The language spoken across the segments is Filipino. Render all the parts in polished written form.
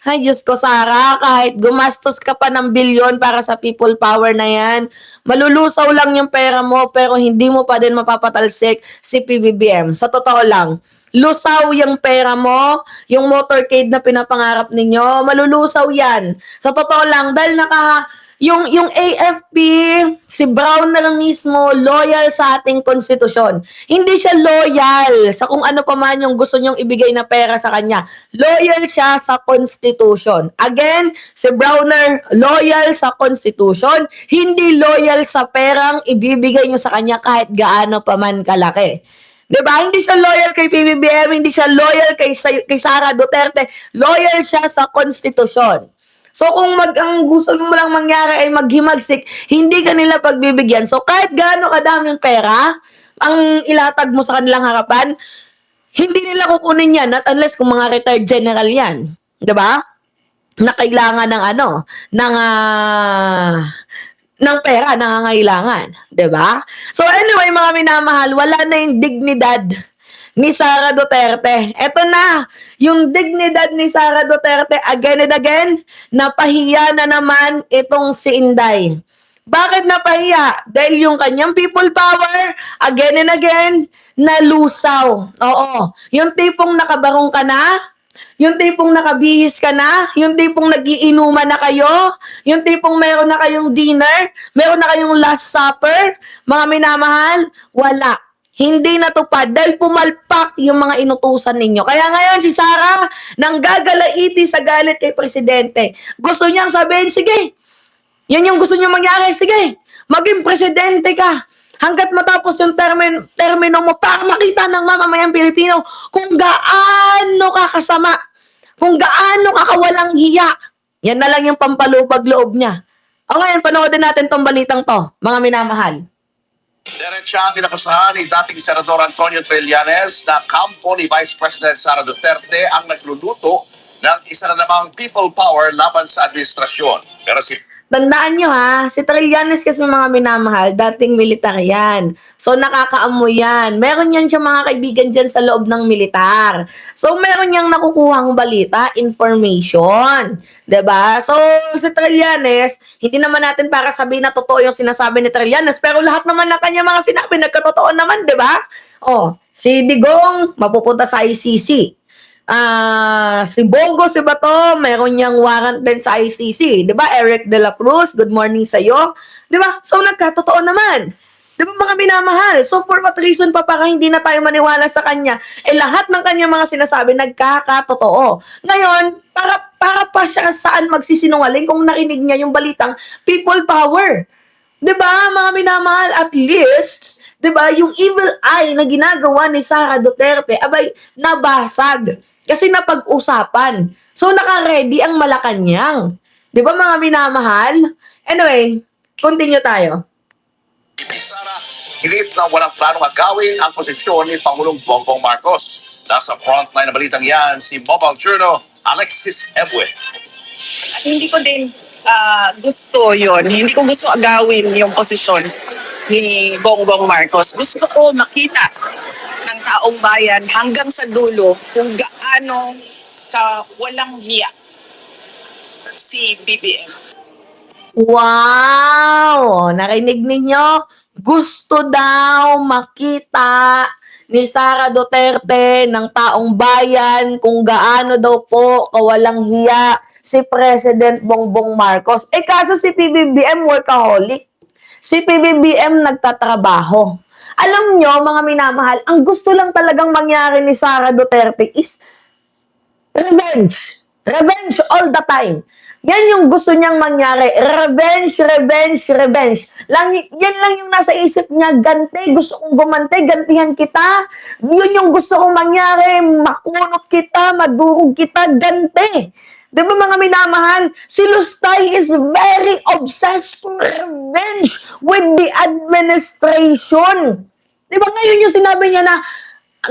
Ay, Diyos ko, Sarah, kahit gumastos ka pa ng bilyon para sa people power na yan, malulusaw lang yung pera mo pero hindi mo pa din mapapatalsik si PBBM. Sa totoo lang, lusaw yung pera mo, yung motorcade na pinapangarap ninyo, malulusaw yan. Sa totoo lang, dahil yung AFP, si Brown na lang mismo, loyal sa ating konstitusyon. Hindi siya loyal sa kung ano pa man yung gusto niyong ibigay na pera sa kanya. Loyal siya sa Constitution. Again, si Browner, loyal sa Constitution, hindi loyal sa perang ibibigay niyo sa kanya kahit gaano pa man kalaki. 'Di ba? Hindi siya loyal kay PBBM, hindi siya loyal kay Sara Duterte, loyal siya sa Constitution. So kung ang gusto mo lang mangyari ay maghimagsik, hindi ka nila pagbibigyan. So kahit gaano kadaming pera ang ilatag mo sa kanilang harapan, hindi nila kukunin yan, not unless kung mga retired general yan. 'Di ba? Na kailangan ng ng pera, nangangailangan. 'Di ba? So anyway, mga minamahal, wala na yung dignidad ni Sara Duterte. Eto na, yung dignidad ni Sara Duterte again and again, napahiya na naman itong si Inday. Bakit napahiya? Dahil yung kanyang people power, again and again, nalusaw. Oo. Yung tipong nakabarong ka na, yung tipong nakabihis ka na, yung tipong nagiinuman na kayo, yung tipong meron na kayong dinner, meron na kayong last supper, mga minamahal, wala. Hindi natupad dahil pumalpak yung mga inutusan ninyo. Kaya ngayon si Sara nanggagalaiti sa galit kay Presidente. Gusto niyang sabihin, sige, yan yung gusto niyang mangyari, sige, maging Presidente ka. Hanggat matapos yung termino mo para makita ng mamamayang Pilipino kung gaano ka kasama, kung gaano ka kawalang hiya. Yan na lang yung pampalubag loob niya. O ngayon, panoodin natin tong balitang to, mga minamahal. Diretsa ang inakusahan ni dating Senador Antonio Trillanes na kampo ni Vice President Sara Duterte ang nagluluto ng isa na namang people power laban sa administrasyon. Pero si Tandaan nyo ha, si Trillanes kasi mga minamahal, dating militar yan. So nakakaamoy yan. Meron yan siya mga kaibigan dyan sa loob ng militar. So meron niyang nakukuhang balita, information. 'Di ba? So si Trillanes, hindi naman natin para sabihin na totoo yung sinasabi ni Trillanes, pero lahat naman ng kanya mga sinabi, nagkatotoo naman, 'di ba? Oh, si Digong, mapupunta sa ICC. Si Bongo, si Bato, meron niyang warrant din sa ICC. 'Di ba? Eric De La Cruz, good morning sa iyo. 'Di ba? So nagkatotoo naman. 'Di ba mga minamahal? So for what reason pa para hindi na tayo maniwala sa kanya? Lahat ng kanya mga sinasabi nagkakatotoo. Ngayon, para pa siya saan magsisinungaling kung narinig niya yung balitang people power. 'Di ba, mga minamahal, at least, 'di ba, yung evil eye na ginagawa ni Sara Duterte, abay, nabasag. Kasi napag-usapan. So, naka-ready ang Malacanang. 'Di ba, mga minamahal? Anyway, continue tayo. Sara, hinit na walang planong agawin ang posisyon ni Pangulong Bongbong Marcos. Nasa frontline na balitang yan si Mobile Journal Alexis Ebue. At hindi ko din gusto yon. Hindi ko gusto agawin yung posisyon ni Bongbong Marcos. Gusto ko makita ng taong bayan hanggang sa dulo kung gaano ka walang hiya si BBM. Wow! Narinig ninyo? Gusto daw makita ni Sara Duterte ng taong bayan kung gaano daw po kawalang hiya si President Bongbong Marcos. Kaso si PBBM workaholic. Si PBBM nagtatrabaho. Alam nyo, mga minamahal, ang gusto lang talagang mangyari ni Sara Duterte is revenge. Revenge all the time. Yan yung gusto niyang mangyari. Revenge, revenge, revenge. Yan lang yung nasa isip niya. Ganti, gusto kong gumante, gantihan kita. Yun yung gusto kong mangyari. Makunot kita, madurog kita, ganti. Di ba mga minamahal? Si Lustay is very obsessed to revenge with the administration. Di ba ngayon yung sinabi niya na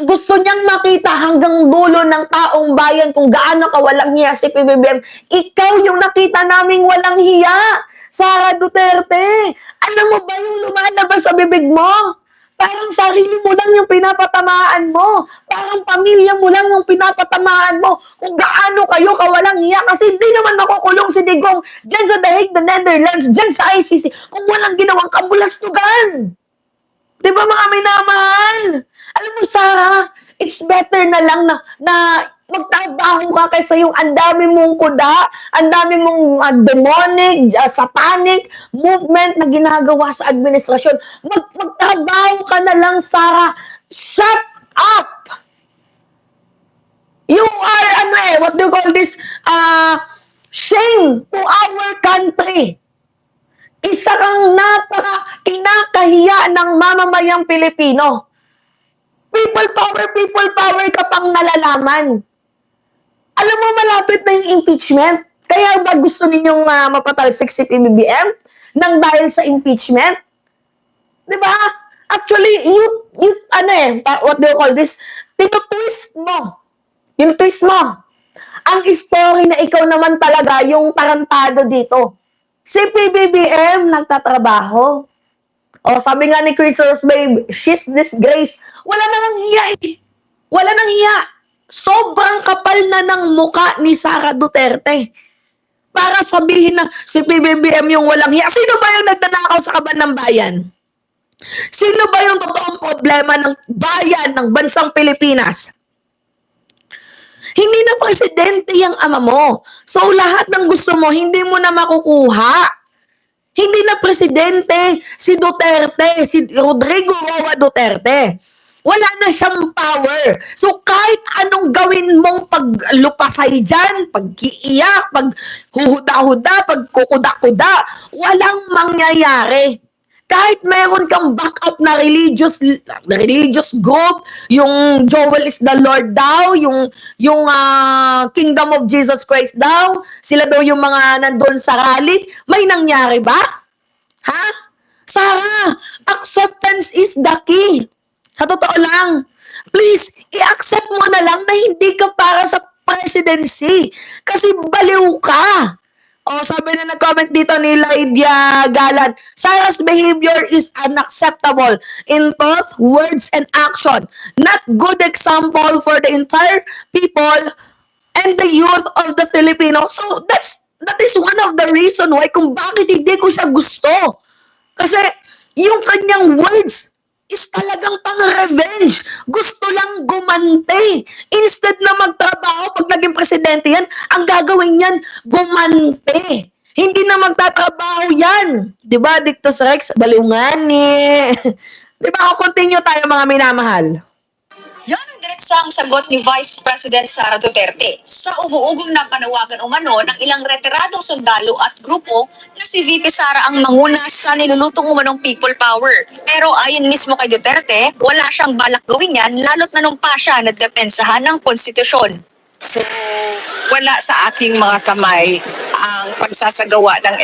gusto niyang makita hanggang dulo ng taong bayan kung gaano kawalang hiya si PBBM. Ikaw yung nakita naming walang hiya, Sara Duterte. Alam mo ba yung lumalabas sa bibig mo? Parang sarili mo lang yung pinapatamaan mo. Parang pamilya mo lang yung pinapatamaan mo. Kung gaano kayo kawalang hiya. Kasi hindi naman makukulong si Digong dyan sa The Hague, the Netherlands, dyan sa ICC, kung walang ginawang kabulastugan. Di ba mga minamahal? Alam mo, Sarah, it's better na lang na magtrabaho ka kaysa yung ang dami mong kuda, ang dami mong demonic, satanic movement na ginagawa sa administrasyon. Magtrabaho ka na lang, Sarah. Shut up! You are, what do you call this? Shame to our country. Isa kang kinakahiya ng mamamayang Pilipino. People power ka pang nalalaman. Alam mo, malapit na yung impeachment. Kaya ba gusto ninyong mapatalsik si PBBM nang dahil sa impeachment? Di ba? Actually, what do you call this? Tinutwist mo. Ang story na ikaw naman talaga yung tarantado dito. Si PBBM nagtatrabaho. O, sabi nga ni Chris Rose, babe, she's disgrace. Wala nang hiya eh. Wala nang hiya. Sobrang kapal na ng muka ni Sara Duterte. Para sabihin na si PBBM yung walang hiya. Sino ba yung nagnanakaw sa kaban ng bayan? Sino ba yung totoong problema ng bayan ng bansang Pilipinas? Hindi na presidente yung ama mo. So, lahat ng gusto mo, hindi mo na makukuha. Hindi na presidente si Duterte, si Rodrigo Roa Duterte. Wala na siyang power. So, kahit anong gawin mong paglupasay dyan, pag-iiyak, paghuhuda-huda, pagkukuda-kuda, walang mangyayari. Kahit meron kang backup na religious group, yung Joel is the Lord daw, yung Kingdom of Jesus Christ daw, sila daw yung mga nandun sa rally, may nangyari ba? Ha? Sarah, acceptance is the key. Sa totoo lang, please, i-accept mo na lang na hindi ka para sa presidency. Kasi baliw ka. O, sabi na nag-comment dito ni Lydia Galan, Sarah's behavior is unacceptable in thought, words, and action. Not good example for the entire people and the youth of the Filipino. So, that is one of the reason why kung bakit hindi ko siya gusto. Kasi, yung kanyang words is talagang pang-revenge. Gusto lang gumante. Instead na magtrabaho pag naging presidente yan, ang gagawin niyan, gumante. Hindi na magtatrabaho yan. Diba, Dictus Rex? Balungani. Diba, ako continue tayo mga minamahal. Yan ang diretsang sagot ni Vice President Sara Duterte sa umuugong na panawagan umano ng ilang retiradong sundalo at grupo na si VP Sara ang manguna sa nilulutong umanong people power. Pero ayon mismo kay Duterte, wala siyang balak gawin yan lalo't na nung pa siya nagdepensahan ng konstitusyon. So, wala sa aking mga kamay ang pagsasagawa ng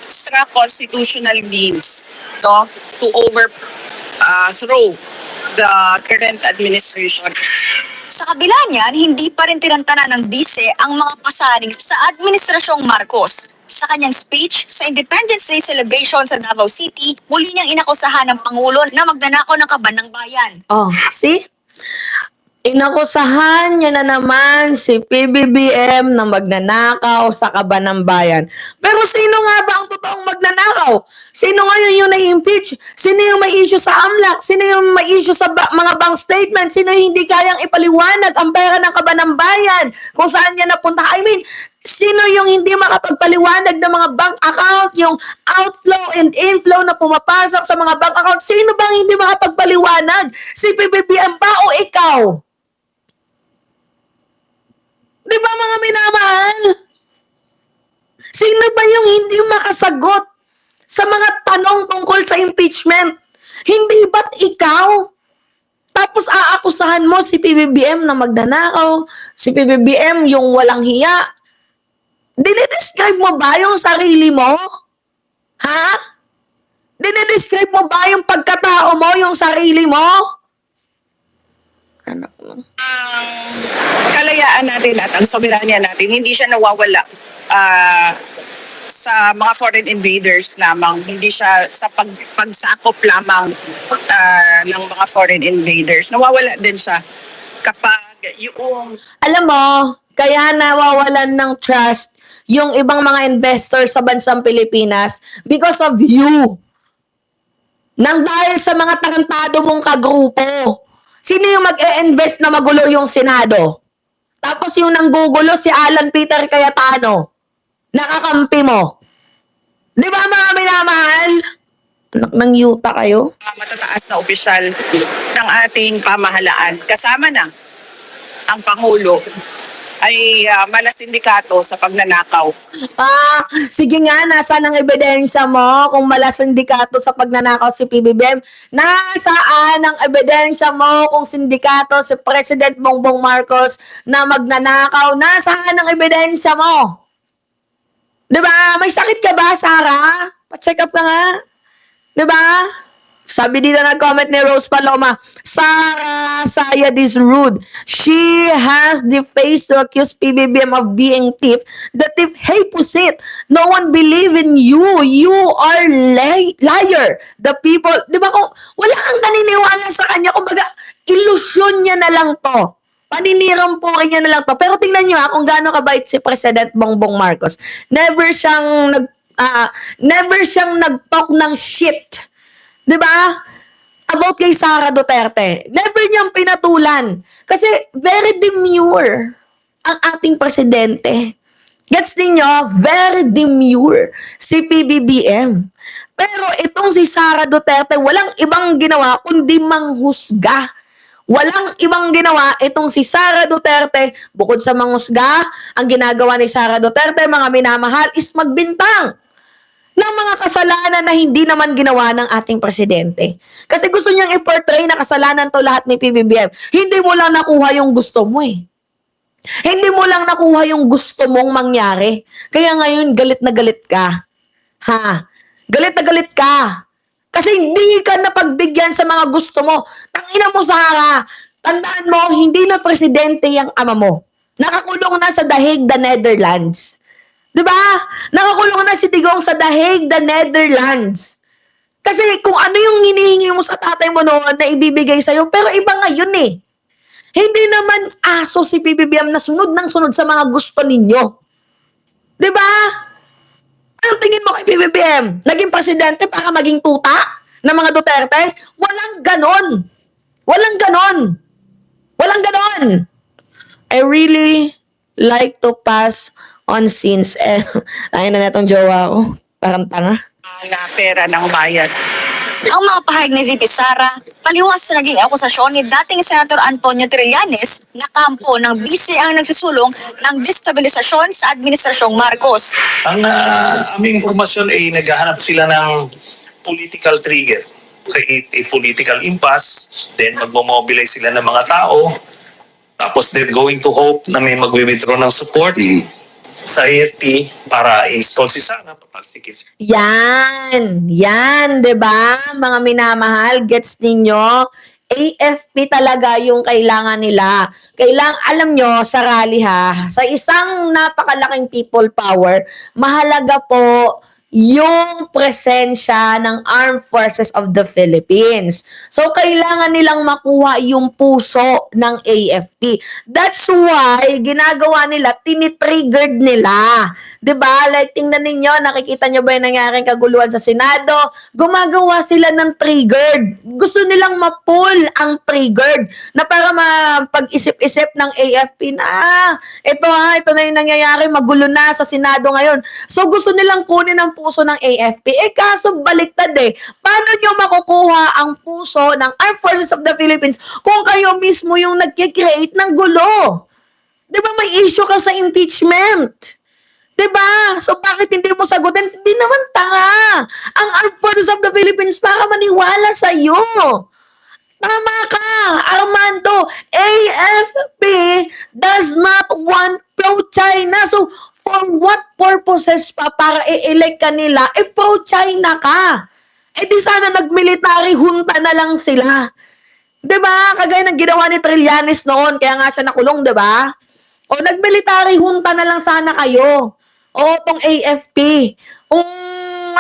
extra constitutional means, no, to overthrow the current administration. Sa kabila niyan, hindi pa rin tinantana ng bise ang mga pasaning sa Administrasyong Marcos. Sa kanyang speech sa Independence Day celebration sa Davao City, muli niyang inakusahan ng Pangulo na magnanakaw ng kaban ng bayan. Oh, see? Inakusahan niya na naman si PBBM na magnanakaw sa kaban ng bayan. Pero sino nga ba ang totoong magnanakaw? Sino ngayon yung na-impeach? Sino yung may issue sa AMLAC? Sino yung may issue sa mga bank statement? Sino yung hindi kayang ipaliwanag ang pera ng kaban ng bayan? Kung saan niya napunta? I mean, sino yung hindi makapagpaliwanag ng mga bank account, yung outflow and inflow na pumapasok sa mga bank account? Sino bang hindi makapagpaliwanag? Si PBBM ba o ikaw? Di ba mga minamahal? Sino ba yung hindi makasagot sa mga tanong tungkol sa impeachment? Hindi ba't ikaw? Tapos aakusahan mo si PBBM na magnanakaw, si PBBM yung walang hiya. Dinidescribe mo ba yung sarili mo? Ha? Dinidescribe mo ba yung pagkatao mo, yung sarili mo? Anak mo. Kalayaan natin at ang soberanya natin, hindi siya nawawala sa mga foreign invaders lamang, hindi siya sa pagsakop lamang ng mga foreign invaders. Nawawala din siya kapag yung Alam mo, kaya nawawalan ng trust yung ibang mga investors sa bansang Pilipinas because of you. Nang dahil sa mga tarantado mong kagrupo. Sino yung mag-e-invest na magulo yung Senado? Tapos yung nanggugulo si Alan Peter Cayetano. Nakakampi mo. Di ba mga minamahal? Anak ng yuta kayo? mga matataas na opisyal ng ating pamahalaan, kasama na ang Pangulo, ay malasindikato sa pagnanakaw. Sige nga, nasaan ang ebidensya mo kung malasindikato sa pagnanakaw si PBBM? Nasaan ang ebidensya mo kung sindikato si President Bongbong Marcos na magnanakaw? Nasaan ang ebidensya mo? Diba? May sakit ka ba, Sarah? Pa-check up ka nga. Diba? Sabi dito nag-comment ni Rose Paloma, Sarah Sayad is rude. She has the face to accuse PBBM of being thief. The thief, hey pusit, no one believe in you. You are liar. The people, di ba kung wala kang naniniwala sa kanya, kumbaga, ilusyon niya na lang to. Paninirang po niya na lang to. Pero tingnan niyo kung gaano kabait si President Bongbong Marcos. Never siyang nag-talk ng shit. 'Di ba? About kay Sara Duterte. Never niyang pinatulan. Kasi very demure ang ating presidente. Gets ninyo? Very demure si PBBM. Pero itong si Sara Duterte, walang ibang ginawa kundi manghusga. Walang ibang ginawa itong si Sara Duterte. Bukod sa manghusga, ang ginagawa ni Sara Duterte, mga minamahal, is magbintang ng mga kasalanan na hindi naman ginawa ng ating presidente. Kasi gusto niyang i-portray na kasalanan to lahat ni PBBM. Hindi mo lang nakuha yung gusto mo eh. Hindi mo lang nakuha yung gusto mong mangyari. Kaya ngayon, galit na galit ka. Ha? Galit na galit ka. Kasi hindi ka napagbigyan sa mga gusto mo. Tangina mo, Sara. Tandaan mo, hindi na presidente yung ama mo. Nakakulong na sa The Hague, the Netherlands. Diba? Nakakulong na si Digong sa The Hague, the Netherlands. Kasi kung ano yung hinihingi mo sa tatay mo noon na ibibigay sa'yo, pero iba ngayon eh. Hindi naman aso si PBBM na sunod ng sunod sa mga gusto ninyo. Diba? Anong tingin mo kay PBBM? Naging presidente para maging tuta ng mga Duterte? Walang ganon. Walang ganon. Walang ganon. I really like to pass on scenes. Tayo na natong jowa ko. Parang tanga. Na pera ng bayan. Ang mga pahayag ni VP Sara, paliwas sa naging akusasyon ni dating Senator Antonio Trillanes na kampo ng BC ang nagsusulong ng destabilisasyon sa Administrasyong Marcos. Ang aming impormasyon ay naghahanap sila ng political trigger. Create a political impasse, then magmomobilize sila ng mga tao, tapos they're going to hope na may magwi-withdraw ng support sa AFP para install si Sara, patalsikin siya. Yan, 'di ba? Mga minamahal, gets ninyo? AFP talaga yung kailangan nila. Alam nyo, sa rally ha, sa isang napakalaking people power, mahalaga po yung presensya ng Armed Forces of the Philippines. So, kailangan nilang makuha yung puso ng AFP. That's why, ginagawa nila, tinitriggered nila. 'Di ba? Like, tingnan ninyo, nakikita nyo ba yung nangyaring kaguluhan sa Senado? Gumagawa sila ng triggered. Gusto nilang ma-pull ang triggered na para mapag-isip-isip ng AFP na, ito na yung nangyayari, magulo na sa Senado ngayon. So, gusto nilang kunin ang puso ng AFP. Kaso baliktad eh. Paano nyo makukuha ang puso ng Armed Forces of the Philippines kung kayo mismo yung nagkikreate ng gulo? Di ba may issue ka sa impeachment? Di ba? So bakit hindi mo sagutin? Hindi naman tanga. Ang Armed Forces of the Philippines para maniwala sa'yo. Tama ka, Armando. AFP does not want pro-China. So, for what purposes pa para i-elect ka nila? Pro-China ka. Di sana nag-military junta na lang sila. 'Di ba? Kagaya ng ginawa ni Trillanes noon, kaya nga siya nakulong, 'di ba? O nag-military junta na lang sana kayo. O tong AFP.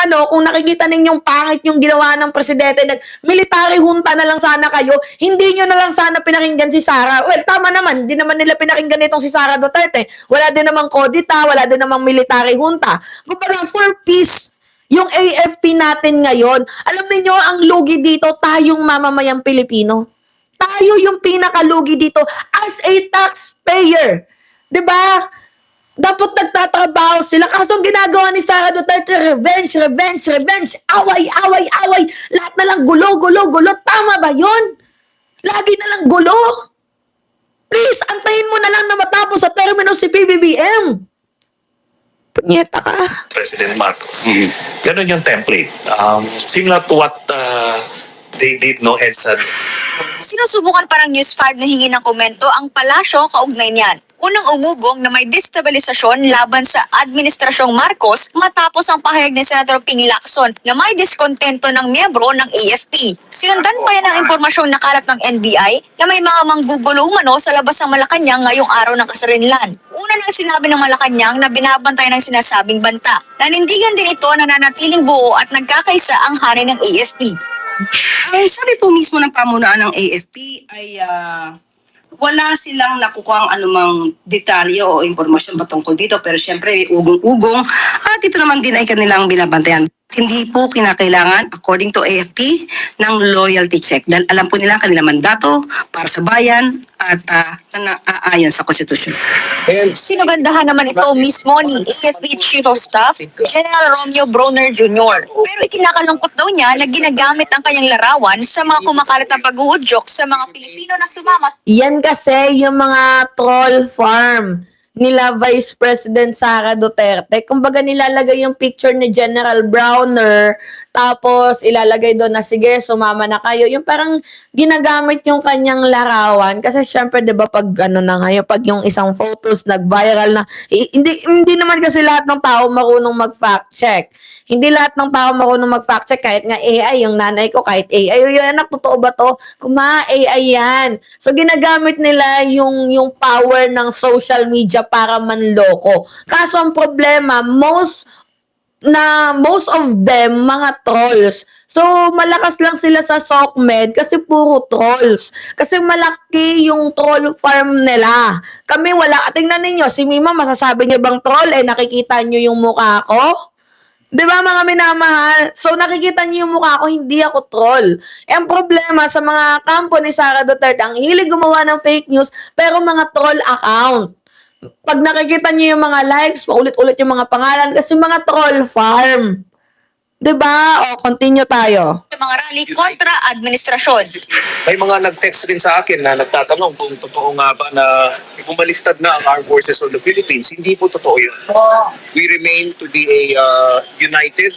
Kung nakikita ninyong pangit yung ginawa ng presidente, military junta na lang sana kayo, hindi nyo na lang sana pinakinggan si Sara. Well, tama naman, hindi naman nila pinakinggan itong si Sara Duterte. Wala din namang kodita, wala din namang military junta. Kumbaga, for peace, yung AFP natin ngayon, alam niyo ang lugi dito, tayong mamamayang Pilipino. Tayo yung pinakalugi dito as a taxpayer. 'Di ba? Dapat nagtatrabaho sila. Kaso ang ginagawa ni Sara Duterte, revenge, revenge, revenge, away, away, away. Lahat na lang gulo, gulo, gulo. Tama ba yun? Lagi na lang gulo. Please, antayin mo na lang na matapos sa termino si PBBM. Punyeta ka. President Marcos. Ganun yung template. Similar to what they did no EDSA. Sinusubukan pa ng News 5 na hingi ng komento ang palasyo kaugnay niyan. Unang umugong na may destabilisasyon laban sa Administrasyong Marcos matapos ang pahayag ni Senator Ping Lacson na may diskontento ng miyembro ng AFP. Sinundan pa yan ang impormasyong nakalat ng NBI na may mga manggugulo umano sa labas ng Malacanang ngayong araw ng kasarinlan. Una nang sinabi ng Malacanang na binabantay ng sinasabing banta. Nanindigan din ito na nanatiling buo at nagkakaisa ang hari ng AFP. Ang sabi po mismo ng pamunuan ng AFP ay wala silang nakukuha ang anumang detalye o impormasyon patungkol dito, pero syempre ugong-ugong at ito naman din ay kanilang binabantayan. Hindi po kinakailangan, according to AFP, ng loyalty check dahil alam po nila ang kanilang mandato para sa bayan at naaayon sa konstitusyon. Sinugandahan naman ito mismo ni AFP Chief of Staff, General Romeo Bronner Jr. Pero ikinakalungkot daw niya na ginagamit ang kanyang larawan sa mga kumakalat na pag-uudyok sa mga Pilipino na sumama. Yan kasi yung mga troll farm nila Vice President Sara Duterte. Kumbaga nilalagay yung picture ni General Browner, tapos ilalagay doon na sige, sumama na kayo. Yung parang ginagamit yung kanyang larawan. Kasi syempre, di ba, pag pag yung isang photos nag-viral na, hindi naman kasi lahat ng tao marunong mag-fact check. Hindi lahat ng tao marunong mag-fact check. Kahit nga AI, yung nanay ko, kahit AI, yung anak, totoo ba to? AI yan. So, ginagamit nila yung power ng social media para manloko. Kaso ang problema, most of them, mga trolls. So, malakas lang sila sa SOCMED kasi puro trolls. Kasi malaki yung troll farm nila. Kami wala. Tingnan ninyo, si Mima, masasabi niya bang troll? Nakikita niyo yung mukha ko? Di ba mga minamahal? So nakikita niyo yung mukha ko, hindi ako troll. Ang problema sa mga kampo ni Sara Duterte, ang hilig gumawa ng fake news, pero mga troll account. Pag nakikita niyo yung mga likes, paulit-ulit yung mga pangalan, kasi mga troll farm. Diba? O, continue tayo. Sa mga rally kontra administrasyon. May mga nag-text rin sa akin na nagtatanong kung totoo nga ba na bumaliktad na ang Armed Forces of the Philippines. Hindi po totoo yun. We remain to be a united,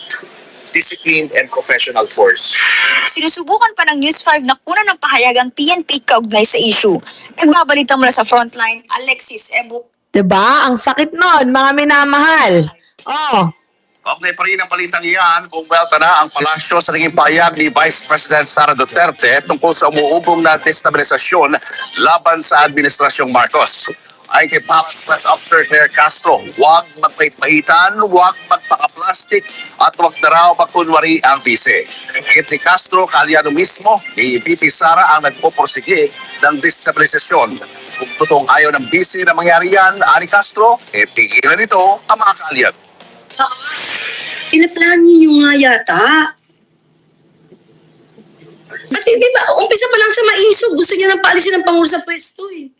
disciplined, and professional force. Sinusubukan pa ng News 5 na kunan ng pahayag ang PNP kaugnay sa issue. Nagbabalita mula sa frontline, Alexis Ebu. Diba? Ang sakit nun, mga minamahal. Oh. Okay pa rin ang balitang iyan kung welta na ang palasyo sa naging pahayag ni Vice President Sara Duterte tungkol sa umuugong na destabilisasyon laban sa Administrasyong Marcos. Ay kay Press Officer Claire Castro, huwag magpait-paitan, huwag magpaka-plastic at huwag na raw magkunwari ang bise. Higit ni Castro, kalyano mismo ni VP Sara ang nagpupursige ng destabilisasyon. Kung totoong ayaw ng bise na mangyari yan, Ani Castro, pigilan ito ang mga kalyat. Pinaplan niyo nga yata. Ba't di ba, umpisa pa lang sa maisog, gusto niya nang paalisin ng Pangulo sa pwesto eh.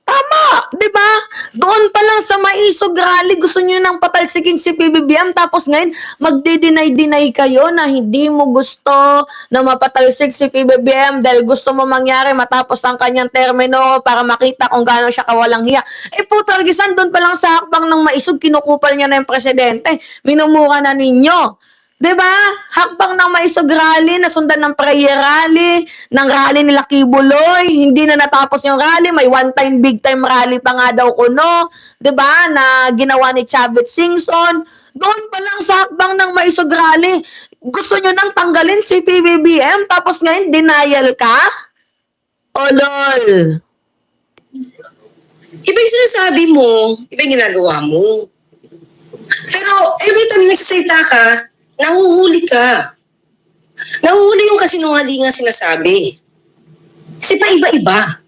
Tama, 'di ba? Doon pa lang sa Maisog Rally gusto niyo nang patalsikin si PBBM, tapos ngayon magdi-deny kayo na hindi mo gusto na mapatalsik si PBBM dahil gusto mo mangyari matapos ang kanyang termino para makita kung gaano siya kawalang hiya. Puta, gisan doon pa lang sa hakbang ng Maisog, kinukupal niya na yung presidente. Minumura na ninyo. 'Di ba? Hakbang ng Maisog Rally, nasundan ng prayer rally, ng rally nila Kibuloy, hindi na natapos yung rally, may one-time, big-time rally pa nga daw kuno, 'di ba? Na ginawa ni Chavit Singson. Doon pa lang sa hakbang ng Maisog Rally, gusto nyo nang tanggalin si PBBM, tapos ngayon denial ka? Oh, lol. Iba yung sinasabi mo, iba yung ginagawa mo. every time nagsasalita ka, nahuhuli ka. Nahuhuli yung kasinungalingan sinasabi. Kasi paiba-iba.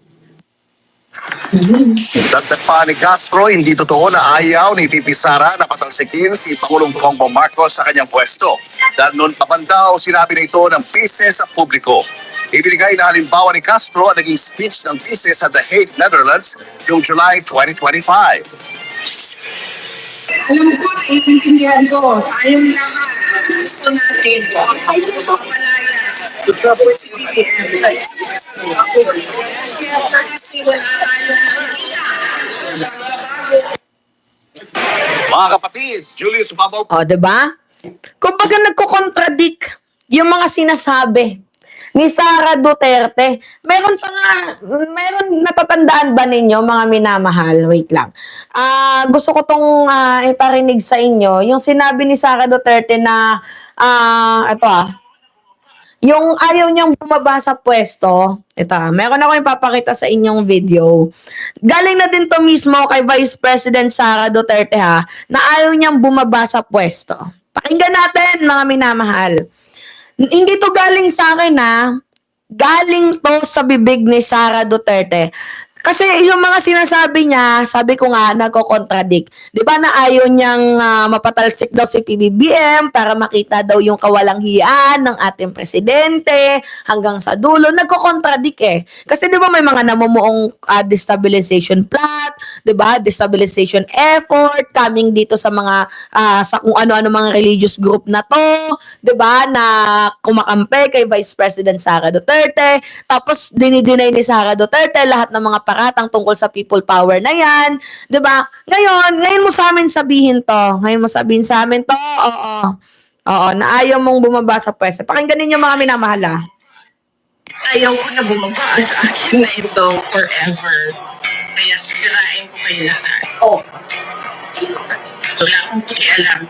Dagdag pa ni Castro, hindi totoo na ayaw ni VP Sara na patalsikin si Pangulong Bongbong Marcos sa kanyang pwesto. Dahil noon pa man daw, sinabi na ito ng PISE sa publiko. Ibinigay na halimbawa ni Castro ang naging speech ng PISE sa The Hague, Netherlands noong July 2025. Alam ko, naiintindihan ko. Tayong lahat, gusto natin. Mapalayas. Tapos si BBM. Kasi wala tayong nakikita. Bago. Mga kapatid, Julius Babaw. O, diba? Kumbaga nagko-contradict yung mga sinasabi ni Sara Duterte. Meron natatandaan ba ninyo, mga minamahal? Wait lang. Gusto ko tong iparinig sa inyo. Yung sinabi ni Sara Duterte na, yung ayaw niyang bumaba sa pwesto. Ito, meron ako ipapakita sa inyong video. Galing na din to mismo kay Vice President Sara Duterte na ayaw niyang bumaba sa pwesto. Pakinggan natin, mga minamahal. Hindi to galing sa akin galing to sa bibig ni Sara Duterte. Kasi yung mga sinasabi niya, sabi ko nga, nagko-contradict. Di ba na ayaw niyang mapatalsik daw si PBBM para makita daw yung kawalang-hiyaan ng ating presidente hanggang sa dulo. Nagko-contradict Kasi di ba may mga namumuong destabilization plot, di ba? Destabilization effort coming dito sa mga sa kung ano-ano mga religious group na to, di ba? Na kumakampi kay Vice President Sara Duterte. Tapos dinideny ni Sara Duterte lahat ng mga paratang tungkol sa people power na yan. 'Di ba? Ngayon mo sa amin sabihin to. Ngayon mo sabihin sa amin to. Oo, na ayaw mong bumaba sa pwesto. Pakinggan ninyo, mga minamahal. Ayaw ko na bumaba sa akin na ito forever. Kaya sirain ko kayo lahat. Wala akong pakialam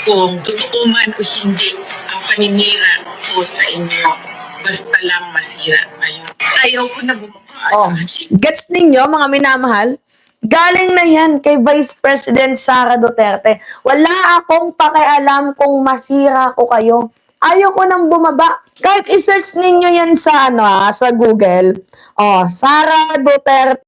kung totoo man o hindi ang paninira ko sa inyo. Basta lang masira kayo. Ayaw ko na bumaba. Gets ninyo, mga minamahal? Galing na yan kay Vice President Sara Duterte. Wala akong pakialam kung masira ko kayo. Ayaw ko nang bumaba. Kahit i-search ninyo yan sa sa Google. Sara Duterte